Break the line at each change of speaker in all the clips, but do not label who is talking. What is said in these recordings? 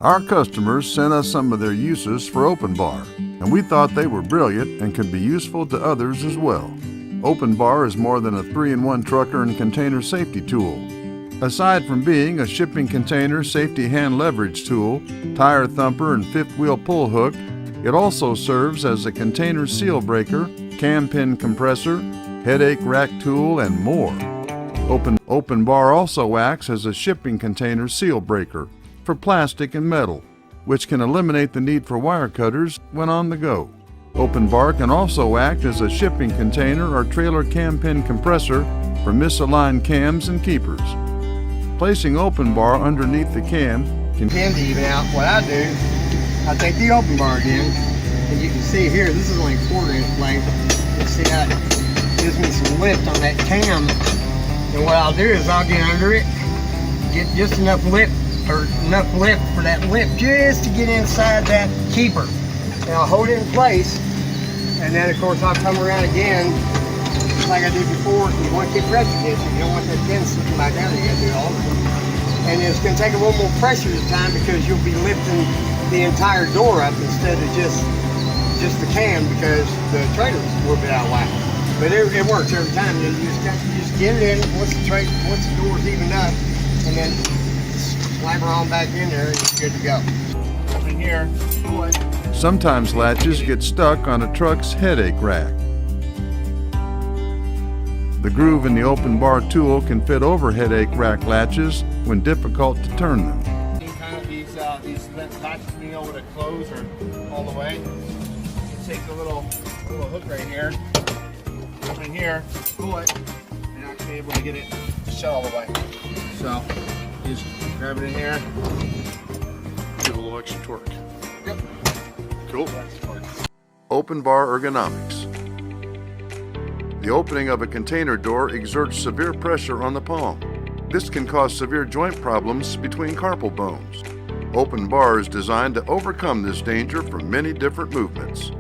Our customers sent us some of their uses for OPNBar, and we thought they were brilliant and could be useful to others as well. OPNBar is more than a 3-in-1 trucker and container safety tool. Aside from being a shipping container safety hand leverage tool, tire thumper, and fifth wheel pull hook, it also serves as a container seal breaker, cam pin compressor, headache rack tool, and more. OPNBar also acts as a shipping container seal breaker for plastic and metal, which can eliminate the need for wire cutters when on the go. OPNBar can also act as a shipping container or trailer cam pin compressor for misaligned cams and keepers. Placing OPNBar underneath the cam can
even out. What I do, I take the OPNBar again, and you can see here, this is only 1/4 inch length. You can see how it gives me some lift on that cam. And what I'll do is I'll get under it, get just enough lift for that lip just to get inside that keeper. And I'll hold it in place, and then of course I'll come around again like I did before. You want to keep pressure tension, you don't want that pin slipping back down there, you gotta do it all the time. And it's gonna take a little more pressure this time because you'll be lifting the entire door up instead of just the cam, because the trailer's a little bit out of whack. But it works every time. You just get it in once the door's evened up, and then slam her on back in there, and you're good to go. Up in here, boy.
Sometimes latches get stuck on a truck's headache rack. The groove in the OPNBar tool can fit over headache rack latches when difficult to turn them.
These latches being able to close or all the way. You take the little hook right here, up in here, pull it, and you're actually able to get it shut all the way. So you just grab it in here.
Give a little extra torque.
Yep.
Cool. OPNBar ergonomics. The opening of a container door exerts severe pressure on the palm. This can cause severe joint problems between carpal bones. OPNBar is designed to overcome this danger from many different movements.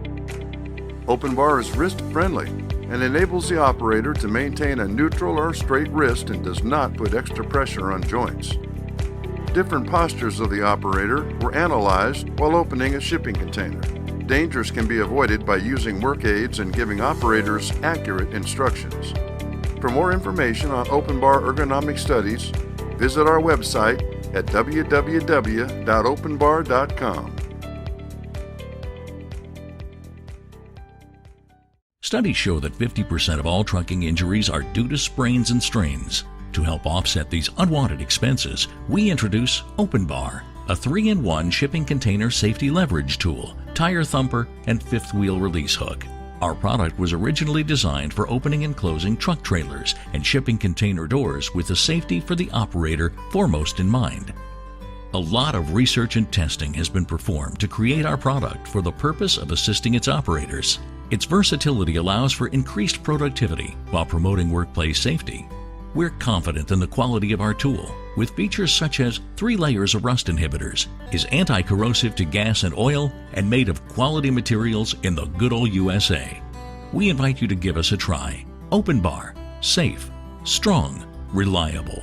OPNBar is wrist-friendly and enables the operator to maintain a neutral or straight wrist and does not put extra pressure on joints. Different postures of the operator were analyzed while opening a shipping container. Dangers can be avoided by using work aids and giving operators accurate instructions. For more information on OPNBar ergonomic studies, visit our website at www.openbar.com.
Studies show that 50% of all trucking injuries are due to sprains and strains. To help offset these unwanted expenses, we introduce OPNBar, a 3-in-1 shipping container safety leverage tool, tire thumper, and fifth wheel release hook. Our product was originally designed for opening and closing truck trailers and shipping container doors with the safety for the operator foremost in mind. A lot of research and testing has been performed to create our product for the purpose of assisting its operators. Its versatility allows for increased productivity while promoting workplace safety. We're confident in the quality of our tool, with features such as 3 layers of rust inhibitors, is anti-corrosive to gas and oil, and made of quality materials in the good old USA. We invite you to give us a try. OPNBar, safe, strong, reliable.